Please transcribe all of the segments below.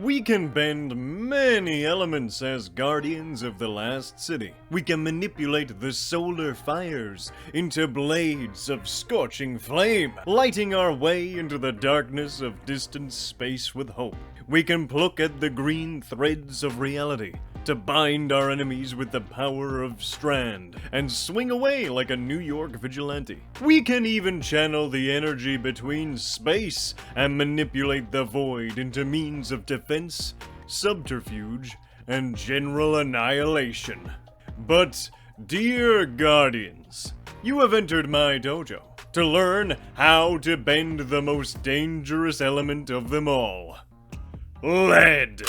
We can bend many elements as guardians of the Last City. We can manipulate the solar fires into blades of scorching flame, lighting our way into the darkness of distant space with hope. We can pluck at the green threads of reality to bind our enemies with the power of Strand and swing away like a New York vigilante. We can even channel the energy between space and manipulate the void into means of defense, subterfuge, and general annihilation. But, dear Guardians, you have entered my dojo to learn how to bend the most dangerous element of them all: lead.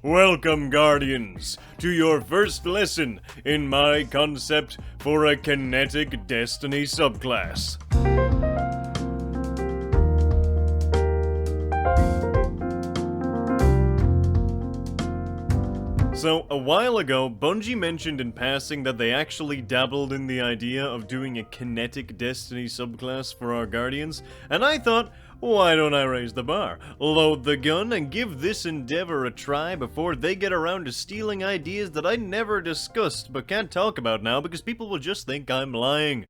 Welcome, Guardians, to your first lesson in my concept for a Kinetic Destiny subclass. So, a while ago, Bungie mentioned in passing that they actually dabbled in the idea of doing a Kinetic Destiny subclass for our Guardians, and I thought, why don't I raise the bar, load the gun, and give this endeavor a try before they get around to stealing ideas that I never discussed but can't talk about now because people will just think I'm lying.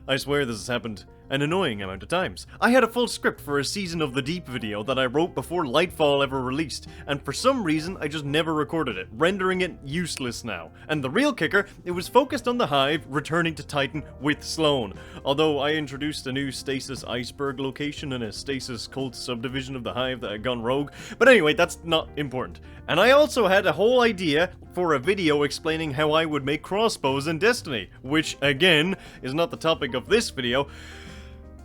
I swear this has happened an annoying amount of times. I had a full script for a Season of the Deep video that I wrote before Lightfall ever released, and for some reason I just never recorded it, rendering it useless now. And the real kicker, it was focused on the Hive returning to Titan with Sloane, although I introduced a new Stasis Iceberg location and a Stasis Cult subdivision of the Hive that had gone rogue, but anyway, that's not important. And I also had a whole idea for a video explaining how I would make crossbows in Destiny, which, again, is not the topic of this video,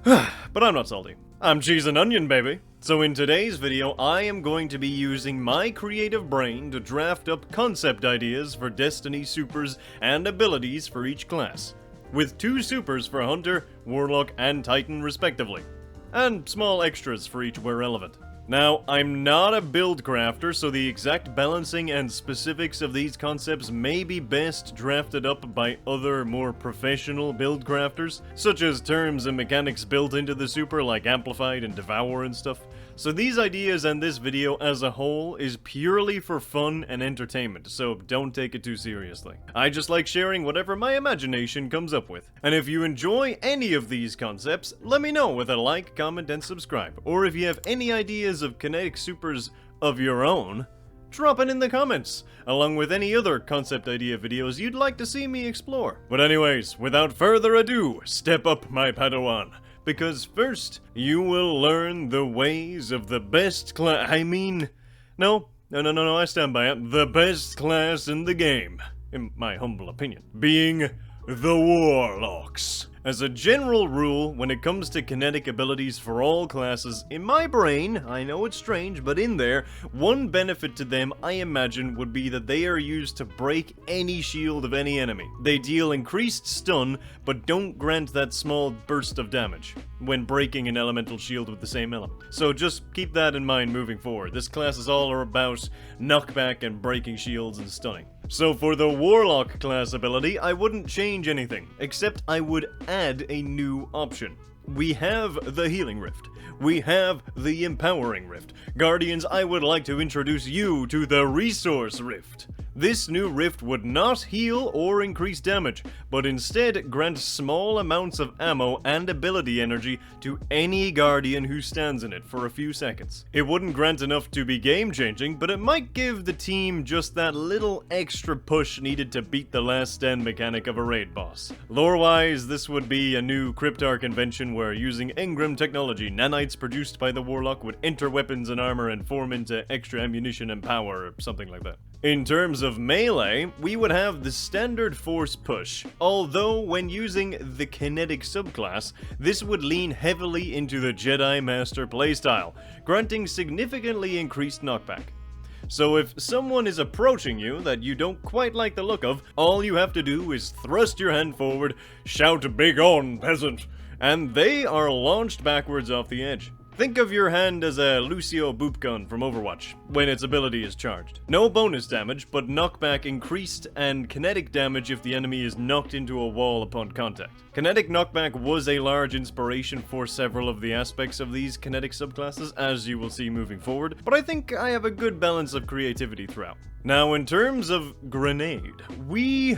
but I'm not salty. I'm cheese and onion, baby. So in today's video, I am going to be using my creative brain to draft up concept ideas for Destiny supers and abilities for each class, with 2 supers for Hunter, Warlock, and Titan respectively, and small extras for each where relevant. Now, I'm not a build crafter, so the exact balancing and specifics of these concepts may be best drafted up by other, more professional build crafters, such as terms and mechanics built into the super like Amplified and Devour and stuff. So these ideas and this video as a whole is purely for fun and entertainment, so don't take it too seriously. I just like sharing whatever my imagination comes up with. And if you enjoy any of these concepts, let me know with a like, comment, and subscribe. Or if you have any ideas of kinetic supers of your own, drop it in the comments, along with any other concept idea videos you'd like to see me explore. But anyways, without further ado, step up, my Padawan, because first, you will learn the ways of the best No, I stand by it. The best class in the game, in my humble opinion, being the Warlocks. As a general rule, when it comes to kinetic abilities for all classes, in my brain, I know it's strange, but in there, one benefit to them, I imagine, would be that they are used to break any shield of any enemy. They deal increased stun, but don't grant that small burst of damage when breaking an elemental shield with the same element. So just keep that in mind moving forward. This class is all about knockback and breaking shields and stunning. So for the Warlock class ability, I wouldn't change anything, except I would add a new option. We have the Healing Rift. We have the Empowering Rift. Guardians, I would like to introduce you to the Resource Rift. This new rift would not heal or increase damage, but instead grant small amounts of ammo and ability energy to any Guardian who stands in it for a few seconds. It wouldn't grant enough to be game-changing, but it might give the team just that little extra push needed to beat the last stand mechanic of a raid boss. Lore-wise, this would be a new Cryptarch invention where using engram technology, nanites produced by the Warlock would enter weapons and armor and form into extra ammunition and power, or something like that. In terms of melee, we would have the standard force push, although when using the Kinetic Subclass, this would lean heavily into the Jedi Master playstyle, granting significantly increased knockback. So if someone is approaching you that you don't quite like the look of, all you have to do is thrust your hand forward, shout "Begone, peasant!" and they are launched backwards off the edge. Think of your hand as a Lucio boop gun from Overwatch, when its ability is charged. No bonus damage, but knockback increased and kinetic damage if the enemy is knocked into a wall upon contact. Kinetic knockback was a large inspiration for several of the aspects of these kinetic subclasses, as you will see moving forward, but I think I have a good balance of creativity throughout. Now, in terms of grenade, we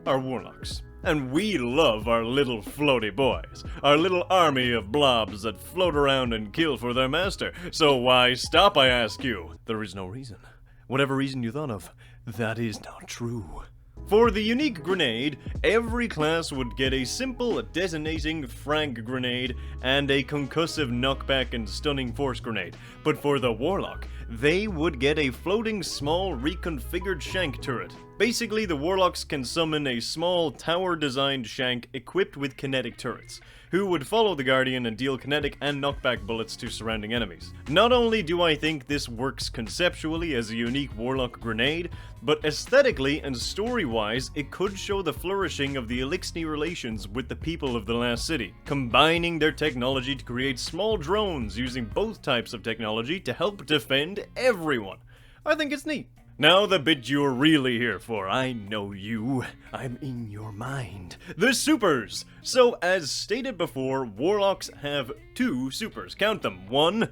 are Warlocks. And we love our little floaty boys, our little army of blobs that float around and kill for their master. So why stop, I ask you? There is no reason. Whatever reason you thought of, that is not true. For the unique grenade, every class would get a simple detonating frag grenade and a concussive knockback and stunning force grenade. But for the Warlock, they would get a floating small reconfigured shank turret. Basically, the Warlocks can summon a small tower-designed shank equipped with kinetic turrets, who would follow the Guardian and deal kinetic and knockback bullets to surrounding enemies. Not only do I think this works conceptually as a unique Warlock grenade, but aesthetically and story-wise, it could show the flourishing of the Elixni relations with the people of the last city, combining their technology to create small drones using both types of technology to help defend everyone. I think it's neat. Now the bit you're really here for. I know you. I'm in your mind. The supers! So, as stated before, Warlocks have 2 supers. Count them. One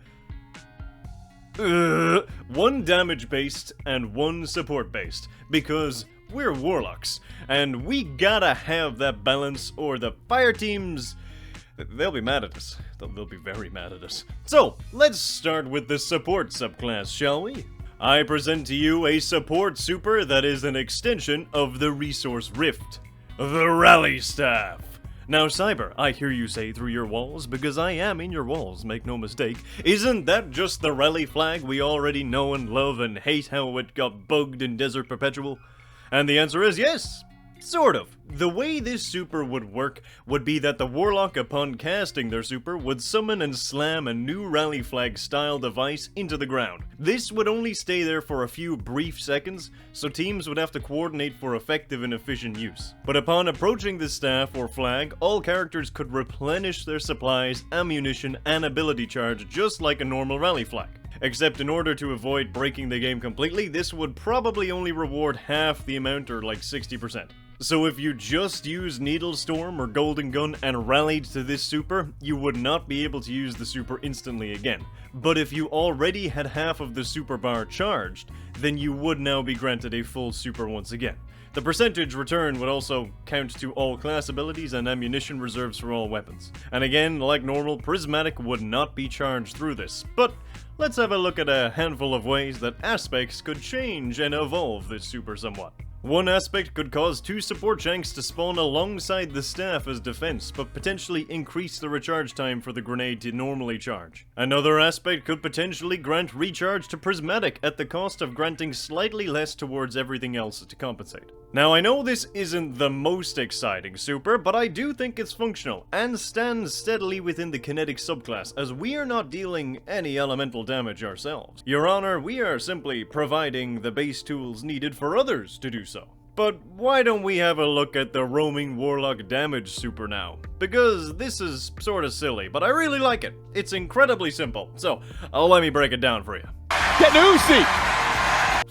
damage-based and 1 support-based. Because we're Warlocks, and we gotta have that balance or the fire teams... they'll be mad at us. They'll be very mad at us. So, let's start with the support subclass, shall we? I present to you a support super that is an extension of the Resource Rift. The Rally Staff. Now Cyber, I hear you say through your walls, because I am in your walls, make no mistake, isn't that just the rally flag we already know and love and hate how it got bugged in Desert Perpetual? And the answer is yes. Sort of. The way this super would work would be that the Warlock, upon casting their super, would summon and slam a new rally flag style device into the ground. This would only stay there for a few brief seconds, so teams would have to coordinate for effective and efficient use. But upon approaching the staff or flag, all characters could replenish their supplies, ammunition, and ability charge just like a normal rally flag. Except in order to avoid breaking the game completely, this would probably only reward half the amount, or like 60%. So if you just used Needle Storm or Golden Gun and rallied to this super, you would not be able to use the super instantly again. But if you already had half of the super bar charged, then you would now be granted a full super once again. The percentage return would also count to all class abilities and ammunition reserves for all weapons. And again, like normal, Prismatic would not be charged through this, but let's have a look at a handful of ways that aspects could change and evolve this super somewhat. One aspect could cause 2 support shanks to spawn alongside the staff as defense, but potentially increase the recharge time for the grenade to normally charge. Another aspect could potentially grant recharge to Prismatic at the cost of granting slightly less towards everything else to compensate. Now I know this isn't the most exciting super, but I do think it's functional, and stands steadily within the Kinetic subclass, as we are not dealing any elemental damage ourselves. Your Honor, we are simply providing the base tools needed for others to do so. But why don't we have a look at the Roaming Warlock damage super now? Because this is sorta silly, but I really like it. It's incredibly simple, so let me break it down for you. Get Lucy!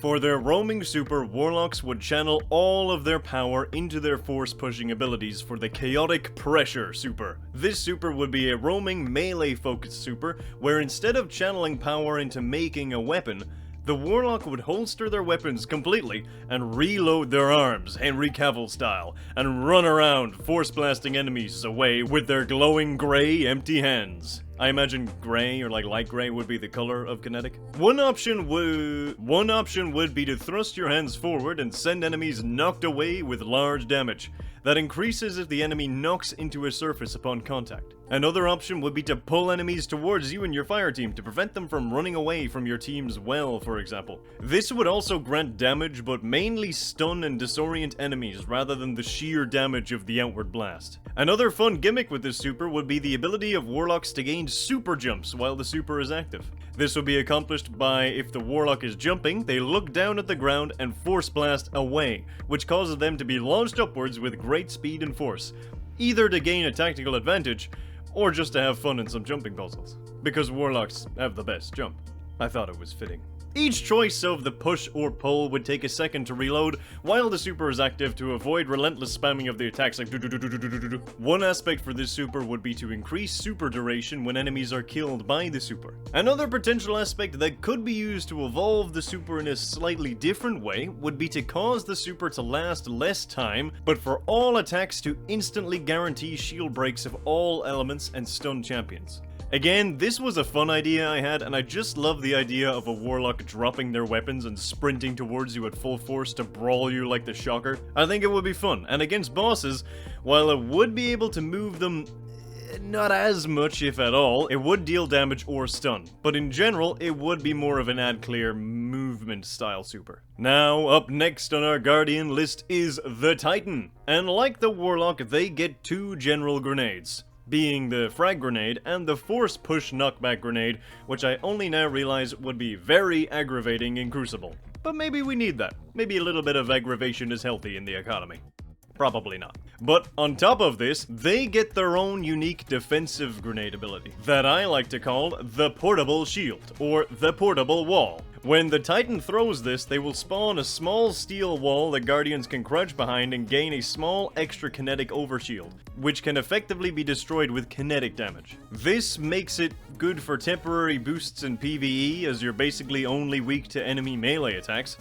For their roaming super, Warlocks would channel all of their power into their force-pushing abilities for the Chaotic Pressure super. This super would be a roaming melee-focused super, where instead of channeling power into making a weapon, the Warlock would holster their weapons completely and reload their arms, Henry Cavill style, and run around force-blasting enemies away with their glowing grey, empty hands. I imagine grey or like light grey would be the color of Kinetic. One option would be to thrust your hands forward and send enemies knocked away with large damage. That increases if the enemy knocks into a surface upon contact. Another option would be to pull enemies towards you and your fire team to prevent them from running away from your team's well, for example. This would also grant damage, but mainly stun and disorient enemies rather than the sheer damage of the outward blast. Another fun gimmick with this super would be the ability of Warlocks to gain super jumps while the super is active. This will be accomplished by, if the Warlock is jumping, they look down at the ground and force blast away, which causes them to be launched upwards with great speed and force, either to gain a tactical advantage, or just to have fun in some jumping puzzles, because Warlocks have the best jump. I thought it was fitting. Each choice of the push or pull would take a second to reload, while the super is active to avoid relentless spamming of the attacks like do-do-do-do-do-do-do. One aspect for this super would be to increase super duration when enemies are killed by the super. Another potential aspect that could be used to evolve the super in a slightly different way would be to cause the super to last less time, but for all attacks to instantly guarantee shield breaks of all elements and stun champions. Again, this was a fun idea I had, and I just love the idea of a Warlock dropping their weapons and sprinting towards you at full force to brawl you like the Shocker. I think it would be fun, and against bosses, while it would be able to move them not as much if at all, it would deal damage or stun, but in general, it would be more of an add clear movement style super. Now, up next on our Guardian list is the Titan, and like the Warlock, they get two general grenades, being the frag grenade and the force push knockback grenade, which I only now realize would be very aggravating in Crucible. But maybe we need that. Maybe a little bit of aggravation is healthy in the economy. Probably not. But on top of this, they get their own unique defensive grenade ability that I like to call the Portable Shield, or the Portable Wall. When the Titan throws this, they will spawn a small steel wall that Guardians can crouch behind and gain a small extra kinetic overshield, which can effectively be destroyed with kinetic damage. This makes it good for temporary boosts in PvE, as you're basically only weak to enemy melee attacks,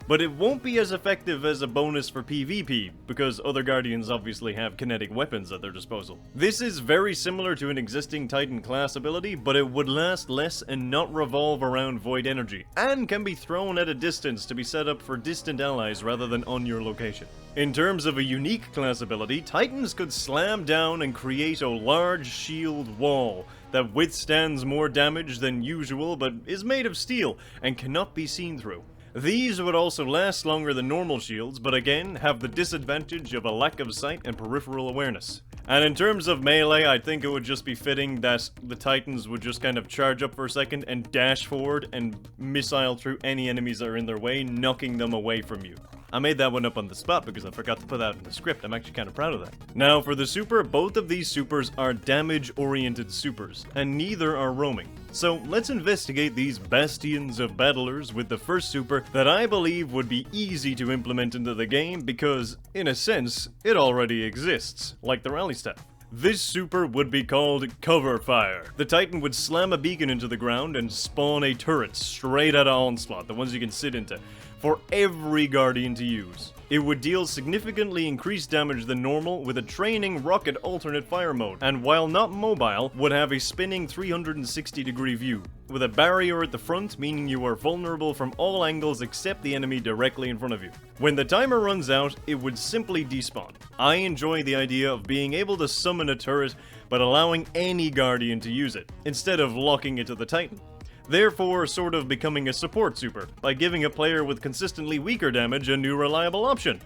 but it won't be as effective as a bonus for PvP, because other Guardians obviously have kinetic weapons at their disposal. This is very similar to an existing Titan class ability, but it would last less and not revolve around void energy, and can be thrown at a distance to be set up for distant allies rather than on your location. In terms of a unique class ability, Titans could slam down and create a large shield wall that withstands more damage than usual but is made of steel and cannot be seen through. These would also last longer than normal shields, but again, have the disadvantage of a lack of sight and peripheral awareness. And in terms of melee, I think it would just be fitting that the Titans would just kind of charge up for a second and dash forward and missile through any enemies that are in their way, knocking them away from you. I made that one up on the spot because I forgot to put that in the script. I'm actually kind of proud of that. Now for the super, both of these supers are damage-oriented supers, and neither are roaming. So let's investigate these bastions of battlers with the first super that I believe would be easy to implement into the game because, in a sense, it already exists, like the rally staff. This super would be called Cover Fire. The Titan would slam a beacon into the ground and spawn a turret straight out of Onslaught, the ones you can sit into, for every Guardian to use. It would deal significantly increased damage than normal with a training rocket alternate fire mode, and while not mobile, would have a spinning 360-degree view, with a barrier at the front meaning you are vulnerable from all angles except the enemy directly in front of you. When the timer runs out, it would simply despawn. I enjoy the idea of being able to summon a turret, but allowing any Guardian to use it, instead of locking it to the Titan. Therefore, sort of becoming a support super, by giving a player with consistently weaker damage a new reliable option.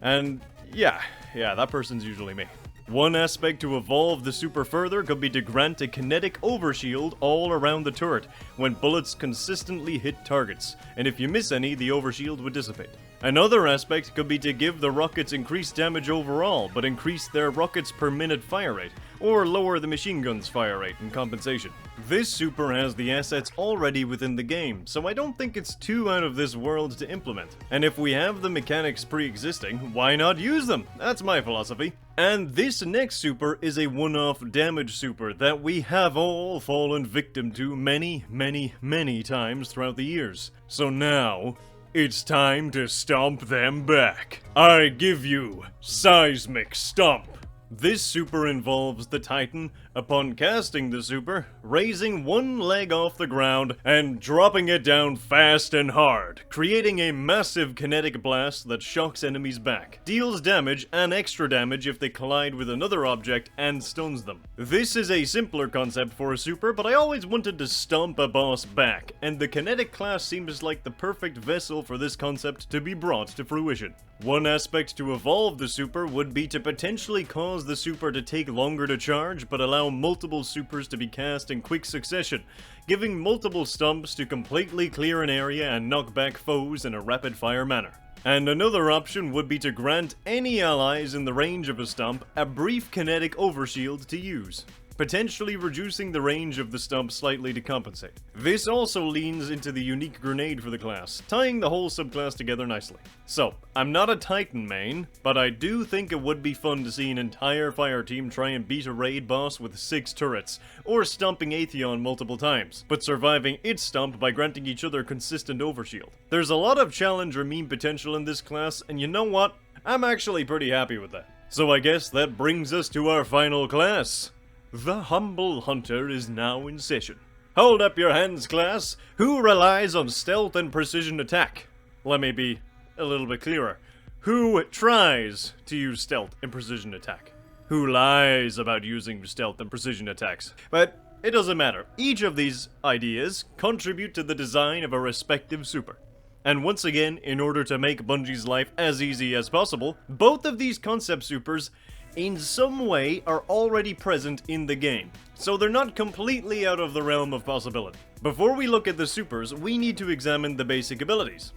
And yeah, that person's usually me. One aspect to evolve the super further could be to grant a kinetic overshield all around the turret when bullets consistently hit targets, and if you miss any, the overshield would dissipate. Another aspect could be to give the rockets increased damage overall, but increase their rockets per minute fire rate, or lower the machine gun's fire rate in compensation. This super has the assets already within the game, so I don't think it's too out of this world to implement. And if we have the mechanics pre-existing, why not use them? That's my philosophy. And this next super is a one-off damage super that we have all fallen victim to many times throughout the years. So now, it's time to stomp them back. I give you Seismic Stomp. This super involves the Titan, upon casting the super, raising one leg off the ground and dropping it down fast and hard, creating a massive kinetic blast that shocks enemies back, deals damage and extra damage if they collide with another object, and stuns them. This is a simpler concept for a super, but I always wanted to stomp a boss back, and the Kinetic class seems like the perfect vessel for this concept to be brought to fruition. One aspect to evolve the super would be to potentially cause the super to take longer to charge, but allow multiple supers to be cast in quick succession, giving multiple stumps to completely clear an area and knock back foes in a rapid-fire manner. And another option would be to grant any allies in the range of a stump a brief kinetic overshield to use, potentially reducing the range of the stump slightly to compensate. This also leans into the unique grenade for the class, tying the whole subclass together nicely. So, I'm not a Titan main, but I do think it would be fun to see an entire fire team try and beat a raid boss with 6 turrets, or stumping Atheon multiple times, but surviving its stump by granting each other consistent overshield. There's a lot of challenge or meme potential in this class, and you know what? I'm actually pretty happy with that. So I guess that brings us to our final class. The Humble Hunter is now in session. Hold up your hands, class. Who relies on stealth and precision attack? Let me be a little bit clearer. Who tries to use stealth and precision attack? Who lies about using stealth and precision attacks? But it doesn't matter. Each of these ideas contribute to the design of a respective super. And once again, in order to make Bungie's life as easy as possible, both of these concept supers in some way are already present in the game, so they're not completely out of the realm of possibility. Before we look at the supers, we need to examine the basic abilities.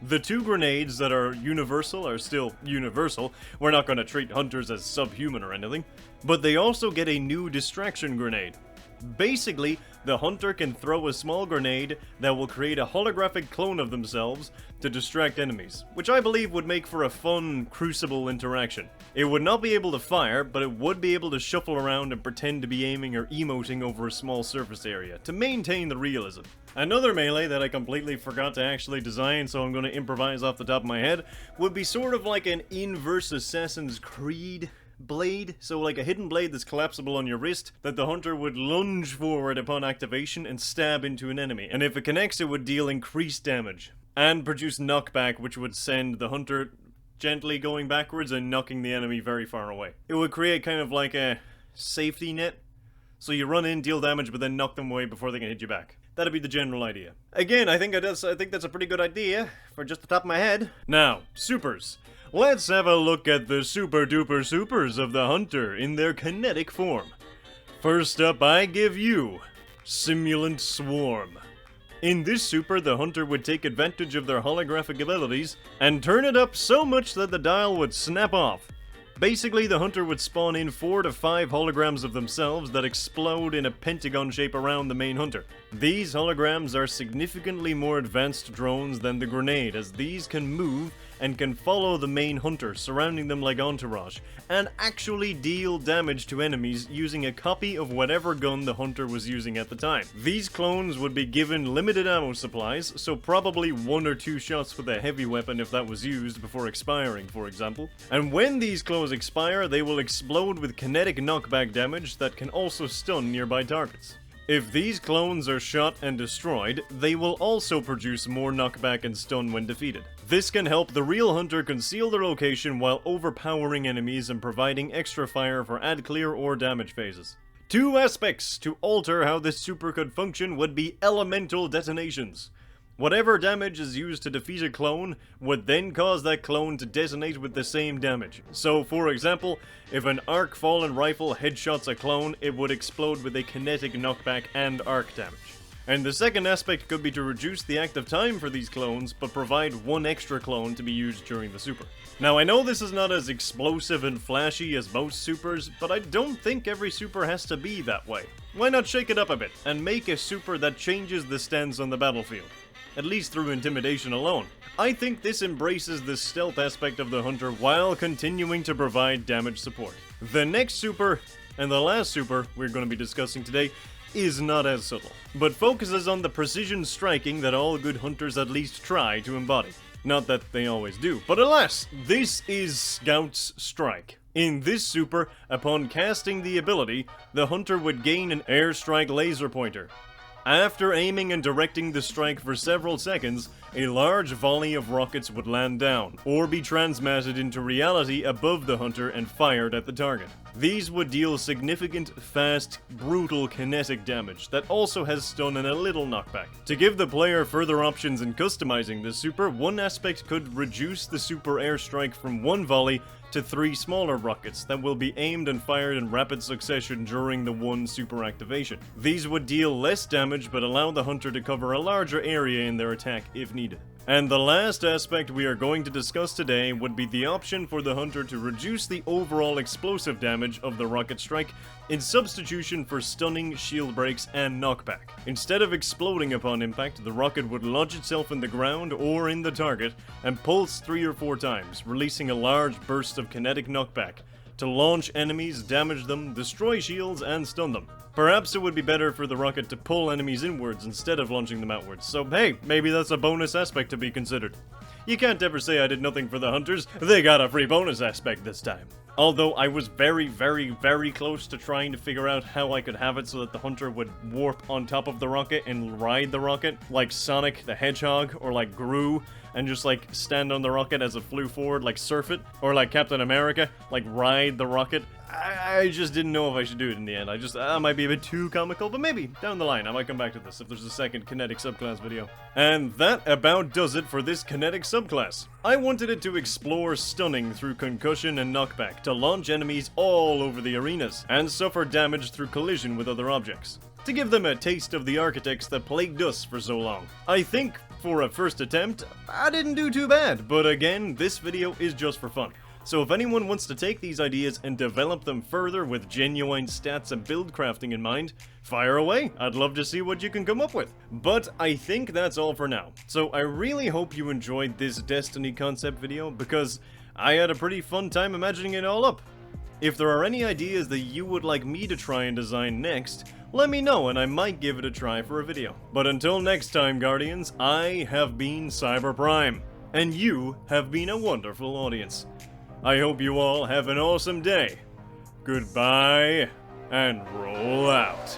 The 2 grenades that are universal are still universal. We're not going to treat hunters as subhuman or anything, but they also get a new distraction grenade. Basically, the hunter can throw a small grenade that will create a holographic clone of themselves to distract enemies, which I believe would make for a fun Crucible interaction. It would not be able to fire, but it would be able to shuffle around and pretend to be aiming or emoting over a small surface area, to maintain the realism. Another melee that I completely forgot to actually design, so I'm going to improvise off the top of my head, would be sort of like an inverse Assassin's Creed blade, so like a hidden blade that's collapsible on your wrist that the hunter would lunge forward upon activation and stab into an enemy, and if it connects it would deal increased damage and produce knockback, which would send the hunter gently going backwards and knocking the enemy very far away. It would create kind of like a safety net, so you run in, deal damage, but then knock them away before they can hit you back. That'd be the general idea. Again, I think that's a pretty good idea for just the top of my head. Now, supers. Let's have a look at the super duper supers of the hunter in their kinetic form. First up, I give you Simulant Swarm. In this super, the hunter would take advantage of their holographic abilities and turn it up so much that the dial would snap off. Basically, the hunter would spawn in 4 to 5 holograms of themselves that explode in a pentagon shape around the main hunter. These holograms are significantly more advanced drones than the grenade, as these can move and can follow the main hunter, surrounding them like entourage, and actually deal damage to enemies using a copy of whatever gun the hunter was using at the time. These clones would be given limited ammo supplies, so probably 1 or 2 shots with a heavy weapon if that was used before expiring, for example. And when these clones expire, they will explode with kinetic knockback damage that can also stun nearby targets. If these clones are shot and destroyed, they will also produce more knockback and stun when defeated. This can help the real hunter conceal their location while overpowering enemies and providing extra fire for ad clear or damage phases. 2 aspects to alter how this super could function would be elemental detonations. Whatever damage is used to defeat a clone would then cause that clone to detonate with the same damage. So, for example, if an arc fallen rifle headshots a clone, it would explode with a kinetic knockback and arc damage. And the second aspect could be to reduce the active time for these clones, but provide 1 extra clone to be used during the super. Now, I know this is not as explosive and flashy as most supers, but I don't think every super has to be that way. Why not shake it up a bit, and make a super that changes the stance on the battlefield? At least through intimidation alone. I think this embraces the stealth aspect of the hunter while continuing to provide damage support. The next super, and the last super we're going to be discussing today, is not as subtle, but focuses on the precision striking that all good hunters at least try to embody. Not that they always do, but alas, this is Scout's Strike. In this super, upon casting the ability, the hunter would gain an airstrike laser pointer. After aiming and directing the strike for several seconds, a large volley of rockets would land down, or be transmitted into reality above the hunter and fired at the target. These would deal significant, fast, brutal kinetic damage that also has stun and a little knockback. To give the player further options in customizing this super, one aspect could reduce the super airstrike from 1 volley to 3 smaller rockets that will be aimed and fired in rapid succession during the one super activation. These would deal less damage but allow the hunter to cover a larger area in their attack if needed. And the last aspect we are going to discuss today would be the option for the hunter to reduce the overall explosive damage of the rocket strike in substitution for stunning, shield breaks, and knockback. Instead of exploding upon impact, the rocket would lodge itself in the ground or in the target and pulse 3 or 4 times, releasing a large burst of kinetic knockback to launch enemies, damage them, destroy shields, and stun them. Perhaps it would be better for the rocket to pull enemies inwards instead of launching them outwards, so hey, maybe that's a bonus aspect to be considered. You can't ever say I did nothing for the hunters, they got a free bonus aspect this time. Although I was very, very, very close to trying to figure out how I could have it so that the hunter would warp on top of the rocket and ride the rocket, like Sonic the Hedgehog, or like Gru, and just like stand on the rocket as it flew forward, like surf it, or like Captain America, like ride the rocket. I just didn't know if I should do it in the end. I might be a bit too comical, but maybe down the line I might come back to this if there's a second Kinetic Subclass video. And that about does it for this Kinetic Subclass. I wanted it to explore stunning through concussion and knockback to launch enemies all over the arenas, and suffer damage through collision with other objects, to give them a taste of the architects that plagued us for so long. I think, for a first attempt, I didn't do too bad, but again, this video is just for fun. So if anyone wants to take these ideas and develop them further with genuine stats and build crafting in mind, fire away, I'd love to see what you can come up with. But I think that's all for now. So I really hope you enjoyed this Destiny concept video, because I had a pretty fun time imagining it all up. If there are any ideas that you would like me to try and design next, let me know and I might give it a try for a video. But until next time, Guardians, I have been Cyber Prime, and you have been a wonderful audience. I hope you all have an awesome day. Goodbye, and roll out.